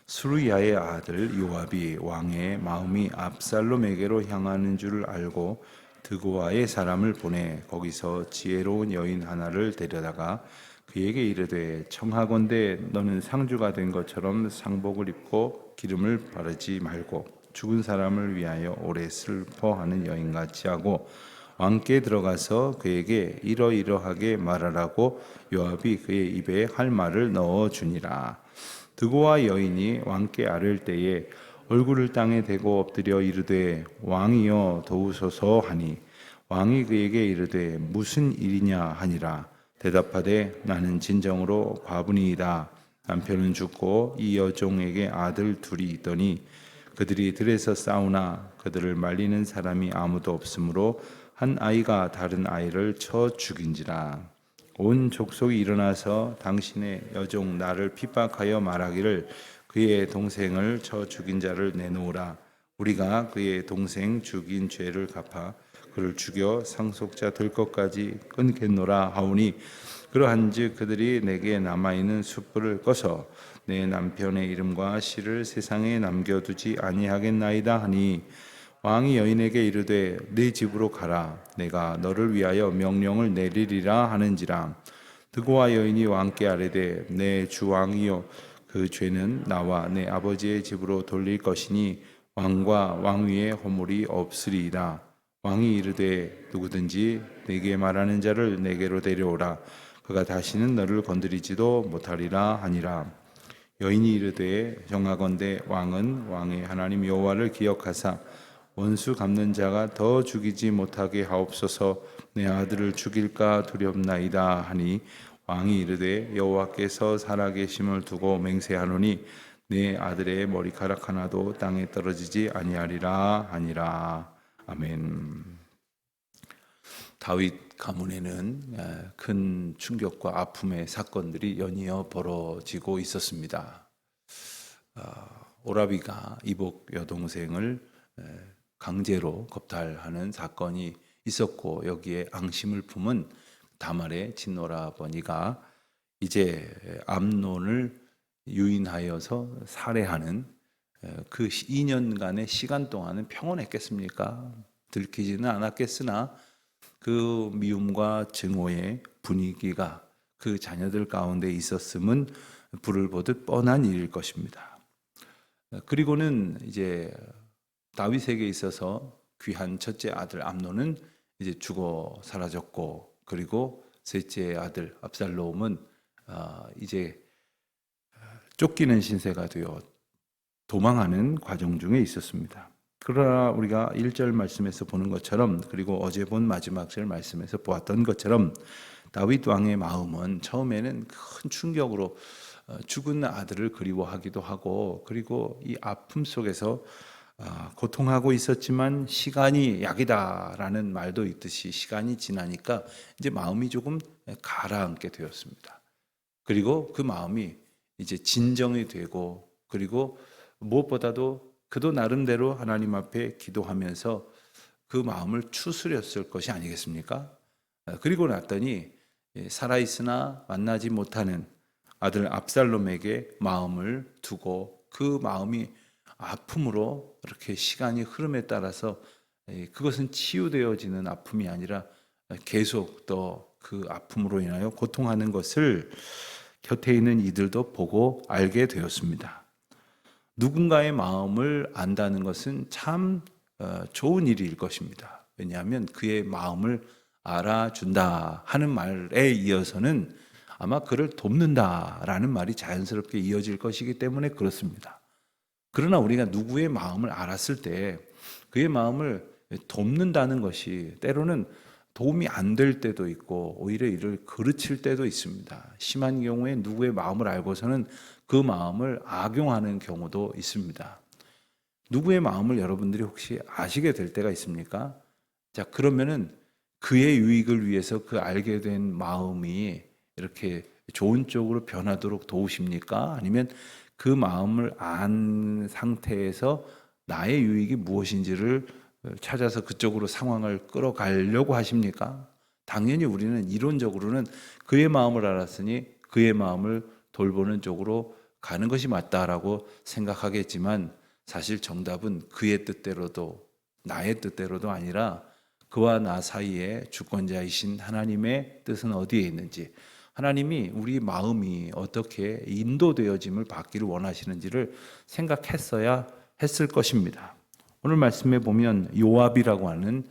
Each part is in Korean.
스루야의 아들 요압이 왕의 마음이 압살롬에게로 향하는 줄을 알고 드고아의 사람을 보내 거기서 지혜로운 여인 하나를 데려다가 그에게 이르되 청하건대 너는 상주가 된 것처럼 상복을 입고 기름을 바르지 말고 죽은 사람을 위하여 오래 슬퍼하는 여인같이 하고 왕께 들어가서 그에게 이러이러하게 말하라고 요압이 그의 입에 할 말을 넣어 주니라. 드고와 여인이 왕께 아뢰을 때에 얼굴을 땅에 대고 엎드려 이르되 왕이여 도우소서 하니 왕이 그에게 이르되 무슨 일이냐 하니라. 대답하되 나는 진정으로 과부니이다. 남편은 죽고 이 여종에게 아들 둘이 있더니 그들이 들에서 싸우나 그들을 말리는 사람이 아무도 없으므로 한 아이가 다른 아이를 쳐 죽인지라. 온 족속이 일어나서 당신의 여종 나를 핍박하여 말하기를 그의 동생을 쳐 죽인 자를 내놓으라. 우리가 그의 동생 죽인 죄를 갚아 그를 죽여 상속자 될 것까지 끊겠노라 하오니 그러한즉 그들이 내게 남아있는 숯불을 꺼서 내 남편의 이름과 시를 세상에 남겨두지 아니하겠나이다 하니 왕이 여인에게 이르되 네 집으로 가라. 내가 너를 위하여 명령을 내리리라 하는지라. 드고와 여인이 왕께 아뢰되 내 주 왕이여 그 죄는 나와 내 아버지의 집으로 돌릴 것이니 왕과 왕위에 허물이 없으리이다. 왕이 이르되 누구든지 내게 말하는 자를 내게로 데려오라. 그가 다시는 너를 건드리지도 못하리라 하니라. 여인이 이르되 정하건대 왕은 왕의 하나님 여호와를 기억하사 원수 갚는 자가 더 죽이지 못하게 하옵소서. 내 아들을 죽일까 두렵나이다 하니 왕이 이르되 여호와께서 살아계심을 두고 맹세하노니 내 아들의 머리카락 하나도 땅에 떨어지지 아니하리라 하니라. 아멘. 다윗 가문에는 큰 충격과 아픔의 사건들이 연이어 벌어지고 있었습니다. 오라비가 이복 여동생을 강제로 겁탈하는 사건이 있었고 여기에 앙심을 품은 다말의 친오라버니가 이제 암논을 유인하여서 살해하는 그 2년간의 시간 동안은 평온했겠습니까? 들키지는 않았겠으나 그 미움과 증오의 분위기가 그 자녀들 가운데 있었음은 불을 보듯 뻔한 일일 것입니다. 그리고는 이제 다윗에게 있어서 귀한 첫째 아들 암논은 이제 죽어 사라졌고 그리고 셋째 아들 압살롬은 이제 쫓기는 신세가 되어 도망하는 과정 중에 있었습니다. 그러나 우리가 1절 말씀에서 보는 것처럼 그리고 어제 본 마지막 절 말씀에서 보았던 것처럼 다윗 왕의 마음은 처음에는 큰 충격으로 죽은 아들을 그리워하기도 하고 그리고 이 아픔 속에서 고통하고 있었지만 시간이 약이다라는 말도 있듯이 시간이 지나니까 이제 마음이 조금 가라앉게 되었습니다. 그리고 그 마음이 이제 진정이 되고 그리고 무엇보다도 그도 나름대로 하나님 앞에 기도하면서 그 마음을 추스렸을 것이 아니겠습니까? 그리고 났더니 살아있으나 만나지 못하는 아들 압살롬에게 마음을 두고 그 마음이 아픔으로 이렇게 시간이 흐름에 따라서 그것은 치유되어지는 아픔이 아니라 계속 또 그 아픔으로 인하여 고통하는 것을 곁에 있는 이들도 보고 알게 되었습니다. 누군가의 마음을 안다는 것은 참 좋은 일일 것입니다. 왜냐하면 그의 마음을 알아준다 하는 말에 이어서는 아마 그를 돕는다라는 말이 자연스럽게 이어질 것이기 때문에 그렇습니다. 그러나 우리가 누구의 마음을 알았을 때 그의 마음을 돕는다는 것이 때로는 도움이 안 될 때도 있고 오히려 이를 그르칠 때도 있습니다. 심한 경우에 누구의 마음을 알고서는 그 마음을 악용하는 경우도 있습니다. 누구의 마음을 여러분들이 혹시 아시게 될 때가 있습니까? 자, 그러면은 그의 유익을 위해서 그 알게 된 마음이 이렇게 좋은 쪽으로 변하도록 도우십니까? 아니면 그 마음을 안 상태에서 나의 유익이 무엇인지를 찾아서 그쪽으로 상황을 끌어가려고 하십니까? 당연히 우리는 이론적으로는 그의 마음을 알았으니 그의 마음을 돌보는 쪽으로 가는 것이 맞다라고 생각하겠지만 사실 정답은 그의 뜻대로도 나의 뜻대로도 아니라 그와 나 사이에 주권자이신 하나님의 뜻은 어디에 있는지, 하나님이 우리 마음이 어떻게 인도되어짐을 받기를 원하시는지를 생각했어야 했을 것입니다. 오늘 말씀에 보면 요압이라고 하는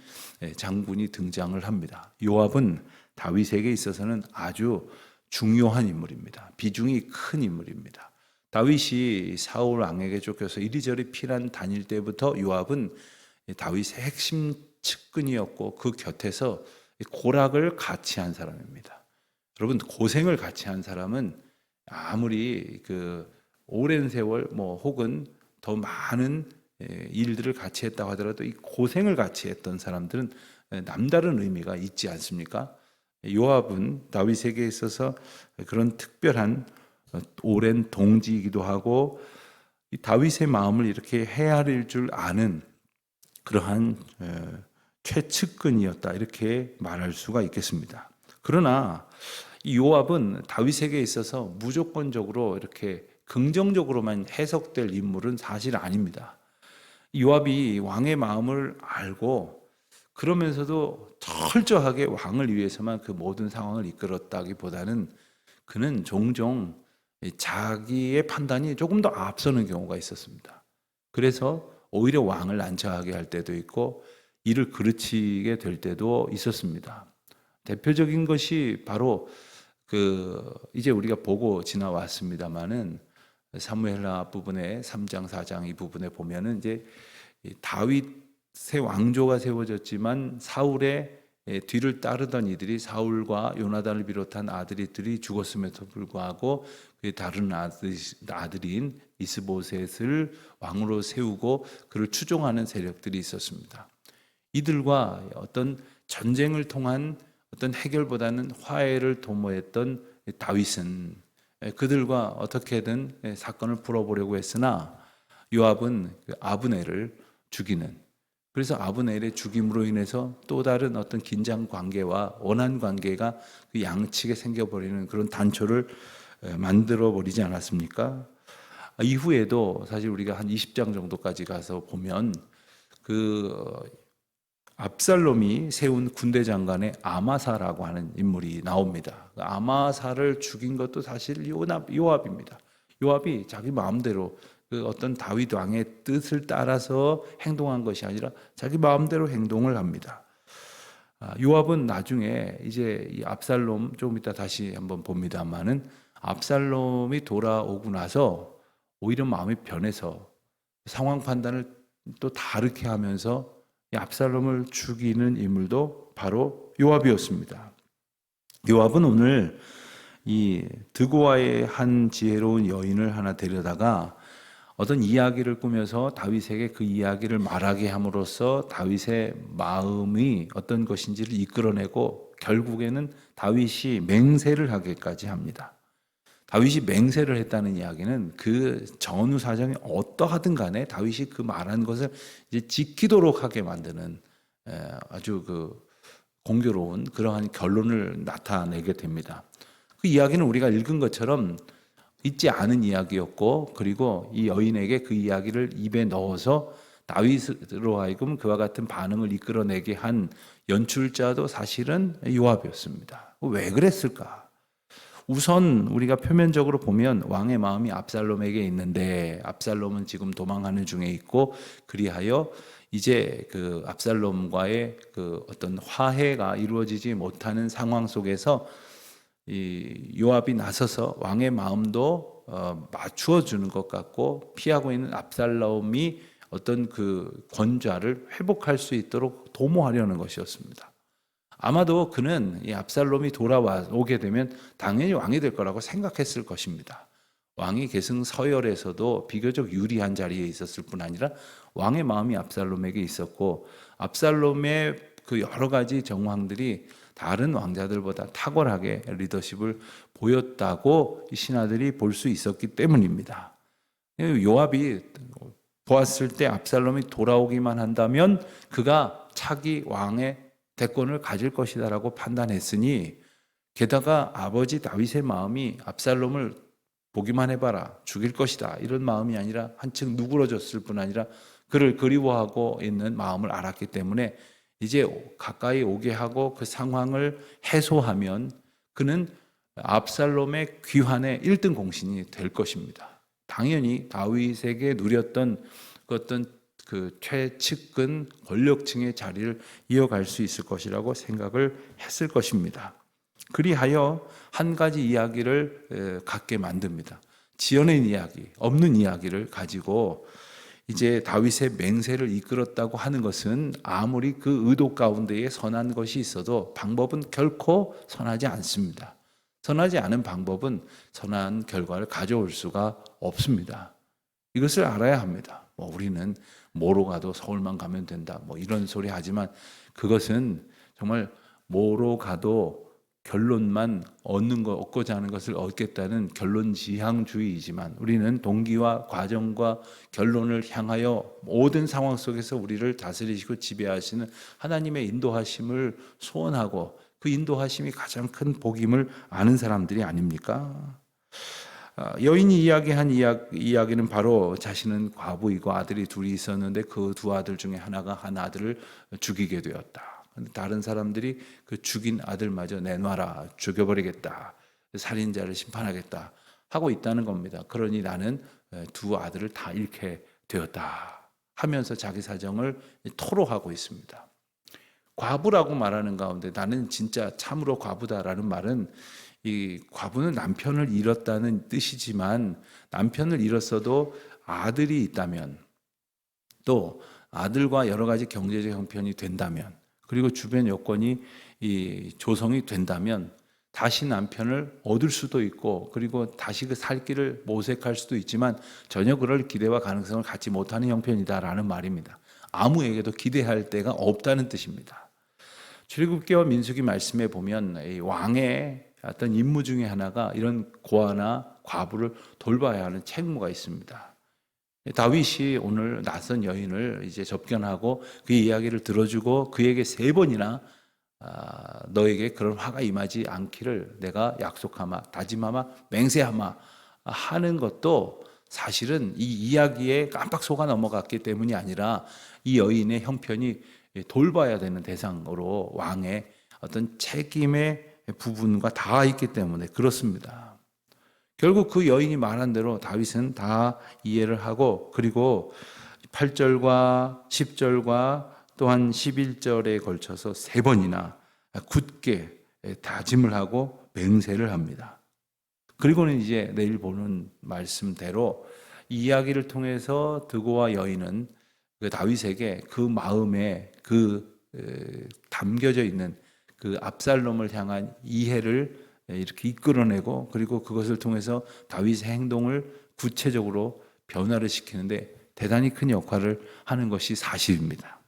장군이 등장을 합니다. 요압은 다윗에게 있어서는 아주 중요한 인물입니다. 비중이 큰 인물입니다. 다윗이 사울 왕에게 쫓겨서 이리저리 피난 다닐 때부터 요압은 다윗의 핵심 측근이었고 그 곁에서 고락을 같이 한 사람입니다. 여러분, 고생을 같이 한 사람은 아무리 그 오랜 세월 혹은 더 많은 일들을 같이 했다고 하더라도 이 고생을 같이 했던 사람들은 남다른 의미가 있지 않습니까? 요압은 다윗에게 있어서 그런 특별한 오랜 동지이기도 하고 이 다윗의 마음을 이렇게 헤아릴 줄 아는 그러한 최측근이었다, 이렇게 말할 수가 있겠습니다. 그러나 이 요압은 다윗에게 있어서 무조건적으로 이렇게 긍정적으로만 해석될 인물은 사실 아닙니다. 요압이 왕의 마음을 알고 그러면서도 철저하게 왕을 위해서만 그 모든 상황을 이끌었다기보다는 그는 종종 자기의 판단이 조금 더 앞서는 경우가 있었습니다. 그래서 오히려 왕을 난처하게 할 때도 있고 일을 그르치게 될 때도 있었습니다. 대표적인 것이 바로 이제 우리가 보고 지나왔습니다마는 사무엘하 부분에 3장 4장 이 부분에 보면은 이제 다윗의 왕조가 세워졌지만 사울의 뒤를 따르던 이들이 사울과 요나단을 비롯한 아들들이 죽었음에도 불구하고 그의 다른 아들인 이스보셋을 왕으로 세우고 그를 추종하는 세력들이 있었습니다. 이들과 어떤 전쟁을 통한 어떤 해결보다는 화해를 도모했던 다윗은 그들과 어떻게든 사건을 풀어보려고 했으나 요압은 아브넬을 죽이는, 그래서 아브넬의 죽임으로 인해서 또 다른 어떤 긴장 관계와 원한 관계가 그 양측에 생겨버리는 그런 단초를 만들어 버리지 않았습니까? 이후에도 사실 우리가 한 20장 정도까지 가서 보면 압살롬이 세운 군대 장관의 아마사라고 하는 인물이 나옵니다. 아마사를 죽인 것도 사실 요압입니다. 요압이 자기 마음대로 어떤 다윗 왕의 뜻을 따라서 행동한 것이 아니라 자기 마음대로 행동을 합니다. 요압은 나중에 이제 이 압살롬 조금 이따 다시 한번 봅니다만은 압살롬이 돌아오고 나서 오히려 마음이 변해서 상황 판단을 또 다르게 하면서 압살롬을 죽이는 인물도 바로 요압이었습니다. 요압은 오늘 이 드고아의 한 지혜로운 여인을 하나 데려다가 어떤 이야기를 꾸며서 다윗에게 그 이야기를 말하게 함으로써 다윗의 마음이 어떤 것인지를 이끌어내고 결국에는 다윗이 맹세를 하기까지 합니다. 다윗이 맹세를 했다는 이야기는 그 전후 사정이 어떠하든 간에 다윗이 그 말한 것을 이제 지키도록 하게 만드는 아주 공교로운 그러한 결론을 나타내게 됩니다. 그 이야기는 우리가 읽은 것처럼 있지 않은 이야기였고, 그리고 이 여인에게 그 이야기를 입에 넣어서 다윗으로 하여금 그와 같은 반응을 이끌어내게 한 연출자도 사실은 요압이었습니다. 왜 그랬을까? 우선 우리가 표면적으로 보면 왕의 마음이 압살롬에게 있는데 압살롬은 지금 도망하는 중에 있고, 그리하여 이제 그 압살롬과의 그 어떤 화해가 이루어지지 못하는 상황 속에서 이 요압이 나서서 왕의 마음도 맞추어 주는 것 같고, 피하고 있는 압살롬이 어떤 그 권좌를 회복할 수 있도록 도모하려는 것이었습니다. 아마도 그는 이 압살롬이 돌아오게 되면 당연히 왕이 될 거라고 생각했을 것입니다. 왕이 계승 서열에서도 비교적 유리한 자리에 있었을 뿐 아니라 왕의 마음이 압살롬에게 있었고, 압살롬의 그 여러 가지 정황들이 다른 왕자들보다 탁월하게 리더십을 보였다고 신하들이 볼 수 있었기 때문입니다. 요압이 보았을 때 압살롬이 돌아오기만 한다면 그가 차기 왕의 대권을 가질 것이다라고 판단했으니, 게다가 아버지 다윗의 마음이 압살롬을 보기만 해봐라, 죽일 것이다, 이런 마음이 아니라 한층 누그러졌을 뿐 아니라 그를 그리워하고 있는 마음을 알았기 때문에 이제 가까이 오게 하고 그 상황을 해소하면 그는 압살롬의 귀환의 1등 공신이 될 것입니다. 당연히 다윗에게 누렸던 그 어떤 그 최측근 권력층의 자리를 이어갈 수 있을 것이라고 생각을 했을 것입니다. 그리하여 한 가지 이야기를 갖게 만듭니다. 지어낸 이야기, 없는 이야기를 가지고 이제 다윗의 맹세를 이끌었다고 하는 것은 아무리 그 의도 가운데에 선한 것이 있어도 방법은 결코 선하지 않습니다. 선하지 않은 방법은 선한 결과를 가져올 수가 없습니다. 이것을 알아야 합니다. 우리는 뭐로 가도 서울만 가면 된다, 이런 소리 하지만 그것은 정말 뭐로 가도 결론만 얻고자 하는 것을 얻겠다는 결론지향주의이지만 우리는 동기와 과정과 결론을 향하여 모든 상황 속에서 우리를 다스리시고 지배하시는 하나님의 인도하심을 소원하고 그 인도하심이 가장 큰 복임을 아는 사람들이 아닙니까? 여인이 이야기한 이야기는 바로 자신은 과부이고 아들이 둘이 있었는데 그 두 아들 중에 하나가 한 아들을 죽이게 되었다. 다른 사람들이 그 죽인 아들마저 내놔라, 죽여버리겠다, 살인자를 심판하겠다 하고 있다는 겁니다. 그러니 나는 두 아들을 다 잃게 되었다 하면서 자기 사정을 토로하고 있습니다. 과부라고 말하는 가운데 나는 진짜 참으로 과부다라는 말은 이 과부는 남편을 잃었다는 뜻이지만 남편을 잃었어도 아들이 있다면 또 아들과 여러 가지 경제적 형편이 된다면 그리고 주변 여건이 조성이 된다면 다시 남편을 얻을 수도 있고 그리고 다시 그 살 길을 모색할 수도 있지만 전혀 그럴 기대와 가능성을 갖지 못하는 형편이다라는 말입니다. 아무에게도 기대할 데가 없다는 뜻입니다. 출애굽기와 민수기 말씀에 보면 이 왕의 어떤 임무 중에 하나가 이런 고아나 과부를 돌봐야 하는 책무가 있습니다. 다윗이 오늘 낯선 여인을 이제 접견하고 그의 이야기를 들어주고 그에게 3번이나 너에게 그런 화가 임하지 않기를 내가 약속하마, 다짐하마, 맹세하마 하는 것도 사실은 이 이야기에 깜빡 속아 넘어갔기 때문이 아니라 이 여인의 형편이 돌봐야 되는 대상으로 왕의 어떤 책임의 부분과 다 있기 때문에 그렇습니다. 결국 그 여인이 말한 대로 다윗은 다 이해를 하고 그리고 8절과 10절과 또한 11절에 걸쳐서 3번이나 굳게 다짐을 하고 맹세를 합니다. 그리고는 이제 내일 보는 말씀대로 이 이야기를 통해서 드고와 여인은 그 다윗에게 그 마음에 담겨져 있는 그 압살롬을 향한 이해를 이렇게 이끌어내고 그리고 그것을 통해서 다윗의 행동을 구체적으로 변화를 시키는데 대단히 큰 역할을 하는 것이 사실입니다.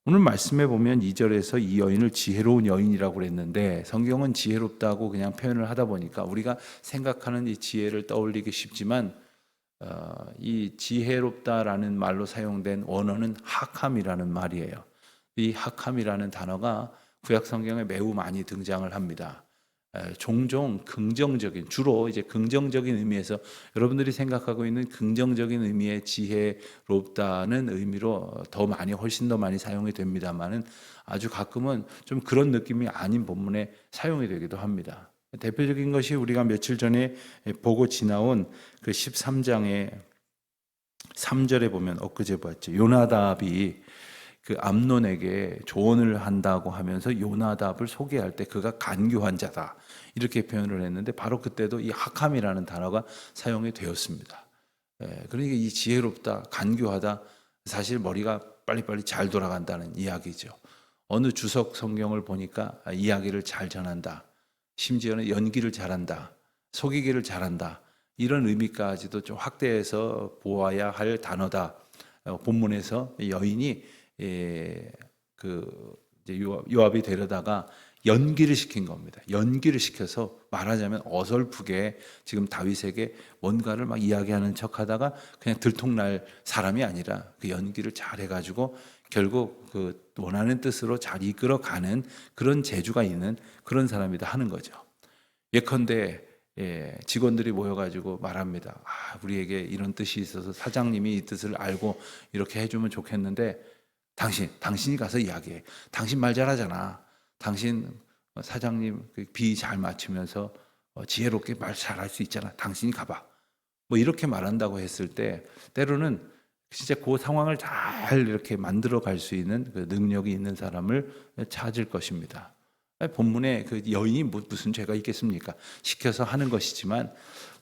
오늘 말씀에 보면 2절에서 이 여인을 지혜로운 여인이라고 그랬는데 성경은 지혜롭다고 그냥 표현을 하다 보니까 우리가 생각하는 이 지혜를 떠올리기 쉽지만 이 지혜롭다라는 말로 사용된 원어는 하캄이라는 말이에요. 이 하캄이라는 단어가 구약 성경에 매우 많이 등장을 합니다. 종종 긍정적인, 주로 이제 긍정적인 의미에서 여러분들이 생각하고 있는 긍정적인 의미의 지혜롭다는 의미로 훨씬 더 많이 사용이 됩니다만은 아주 가끔은 좀 그런 느낌이 아닌 본문에 사용이 되기도 합니다. 대표적인 것이 우리가 며칠 전에 보고 지나온 그 13장의 3절에 보면 엊그제 봤죠. 요나답이 그 암논에게 조언을 한다고 하면서 요나답을 소개할 때 그가 간교한 자다 이렇게 표현을 했는데 바로 그때도 이 하캄이라는 단어가 사용이 되었습니다. 그러니까 이 지혜롭다, 간교하다 사실 머리가 빨리빨리 잘 돌아간다는 이야기죠. 어느 주석 성경을 보니까 이야기를 잘 전한다, 심지어는 연기를 잘한다, 속이기를 잘한다 이런 의미까지도 좀 확대해서 보아야 할 단어다. 본문에서 여인이 요압이 데려다가 연기를 시킨 겁니다. 연기를 시켜서 말하자면 어설프게 지금 다윗에게 뭔가를 막 이야기하는 척하다가 그냥 들통날 사람이 아니라 그 연기를 잘 해가지고 결국 그 원하는 뜻으로 잘 이끌어가는 그런 재주가 있는 그런 사람이다 하는 거죠. 예컨대 직원들이 모여가지고 말합니다. 우리에게 이런 뜻이 있어서 사장님이 이 뜻을 알고 이렇게 해주면 좋겠는데 당신이 가서 이야기해. 당신 말 잘하잖아. 당신 사장님 비 잘 맞추면서 지혜롭게 말 잘할 수 있잖아. 당신이 가봐. 뭐 이렇게 말한다고 했을 때 때로는 진짜 그 상황을 잘 이렇게 만들어 갈 수 있는 그 능력이 있는 사람을 찾을 것입니다. 본문에 그 여인이 무슨 죄가 있겠습니까? 시켜서 하는 것이지만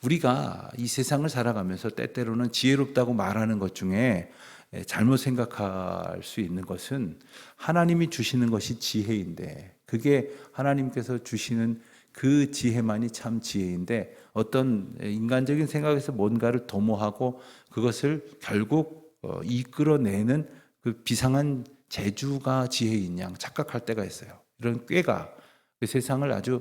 우리가 이 세상을 살아가면서 때때로는 지혜롭다고 말하는 것 중에 잘못 생각할 수 있는 것은 하나님이 주시는 것이 지혜인데 그게 하나님께서 주시는 그 지혜만이 참 지혜인데 어떤 인간적인 생각에서 뭔가를 도모하고 그것을 결국 이끌어내는 그 비상한 재주가 지혜인 양 착각할 때가 있어요. 이런 꾀가 그 세상을 아주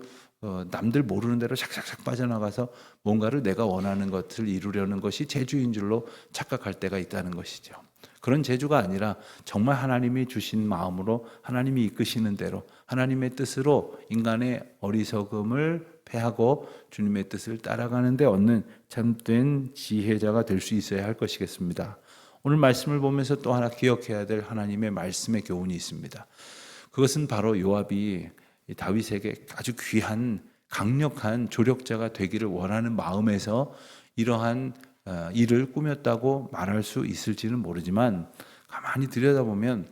남들 모르는 대로 샥샥샥 빠져나가서 뭔가를 내가 원하는 것을 이루려는 것이 재주인 줄로 착각할 때가 있다는 것이죠. 그런 재주가 아니라 정말 하나님이 주신 마음으로 하나님이 이끄시는 대로 하나님의 뜻으로 인간의 어리석음을 패하고 주님의 뜻을 따라가는 데 얻는 참된 지혜자가 될 수 있어야 할 것이겠습니다. 오늘 말씀을 보면서 또 하나 기억해야 될 하나님의 말씀의 교훈이 있습니다. 그것은 바로 요압이 다윗에게 아주 귀한 강력한 조력자가 되기를 원하는 마음에서 이러한 일을 꾸몄다고 말할 수 있을지는 모르지만 가만히 들여다보면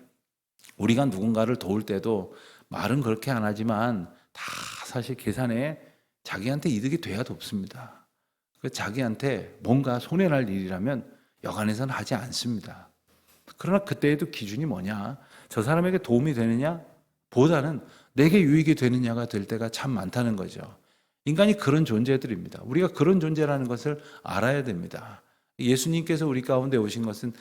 우리가 누군가를 도울 때도 말은 그렇게 안 하지만 다 사실 계산에 자기한테 이득이 돼야 돕습니다. 자기한테 뭔가 손해날 일이라면 여간해서는 하지 않습니다. 그러나 그때에도 기준이 뭐냐? 저 사람에게 도움이 되느냐? 보다는 내게 유익이 되느냐가 될 때가 참 많다는 거죠. 인간이 그런 존재들입니다. 우리가 그런 존재라는 것을 알아야 됩니다. 예수님께서 우리 가운데 오신 것은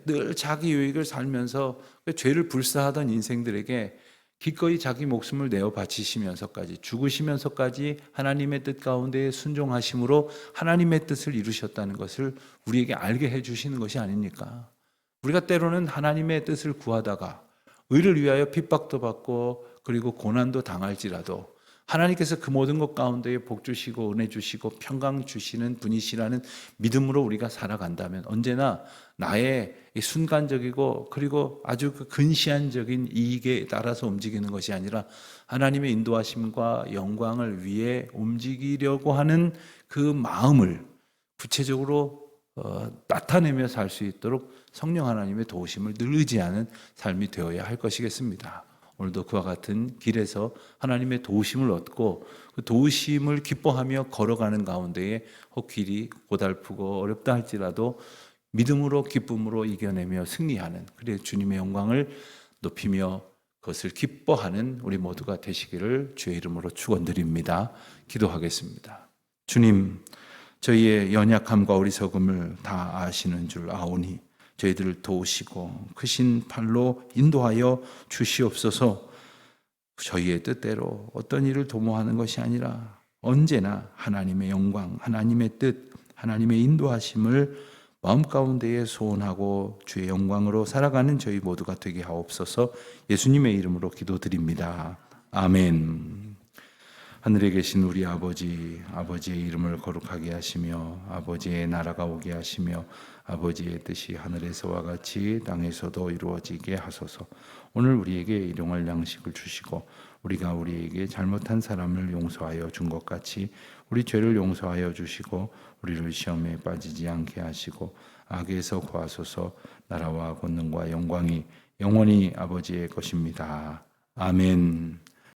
늘 자기 유익을 살면서 죄를 불사하던 인생들에게 기꺼이 자기 목숨을 내어 바치시면서까지 죽으시면서까지 하나님의 뜻 가운데 순종하심으로 하나님의 뜻을 이루셨다는 것을 우리에게 알게 해주시는 것이 아닙니까? 우리가 때로는 하나님의 뜻을 구하다가 의를 위하여 핍박도 받고 그리고 고난도 당할지라도 하나님께서 그 모든 것 가운데에 복 주시고 은혜 주시고 평강 주시는 분이시라는 믿음으로 우리가 살아간다면 언제나 나의 순간적이고 그리고 아주 그 근시안적인 이익에 따라서 움직이는 것이 아니라 하나님의 인도하심과 영광을 위해 움직이려고 하는 그 마음을 구체적으로 나타내며 살 수 있도록 성령 하나님의 도우심을 늘 의지하는 삶이 되어야 할 것이겠습니다. 오늘도 그와 같은 길에서 하나님의 도우심을 얻고 그 도우심을 기뻐하며 걸어가는 가운데에 혹 길이 고달프고 어렵다 할지라도 믿음으로 기쁨으로 이겨내며 승리하는 그래 주님의 영광을 높이며 그것을 기뻐하는 우리 모두가 되시기를 주의 이름으로 축원드립니다. 기도하겠습니다. 주님, 저희의 연약함과 어리석음을 다 아시는 줄 아오니 저희들을 도우시고 크신 팔로 인도하여 주시옵소서. 저희의 뜻대로 어떤 일을 도모하는 것이 아니라 언제나 하나님의 영광, 하나님의 뜻, 하나님의 인도하심을 마음 가운데에 소원하고 주의 영광으로 살아가는 저희 모두가 되게 하옵소서. 예수님의 이름으로 기도드립니다. 아멘. 하늘에 계신 우리 아버지, 아버지의 이름을 거룩하게 하시며 아버지의 나라가 오게 하시며 아버지의 뜻이 하늘에서와 같이 땅에서도 이루어지게 하소서. 오늘 우리에게 일용할 양식을 주시고 우리가 우리에게 잘못한 사람을 용서하여 준 것 같이 우리 죄를 용서하여 주시고 우리를 시험에 빠지지 않게 하시고 악에서 구하소서. 나라와 권능과 영광이 영원히 아버지의 것입니다. 아멘.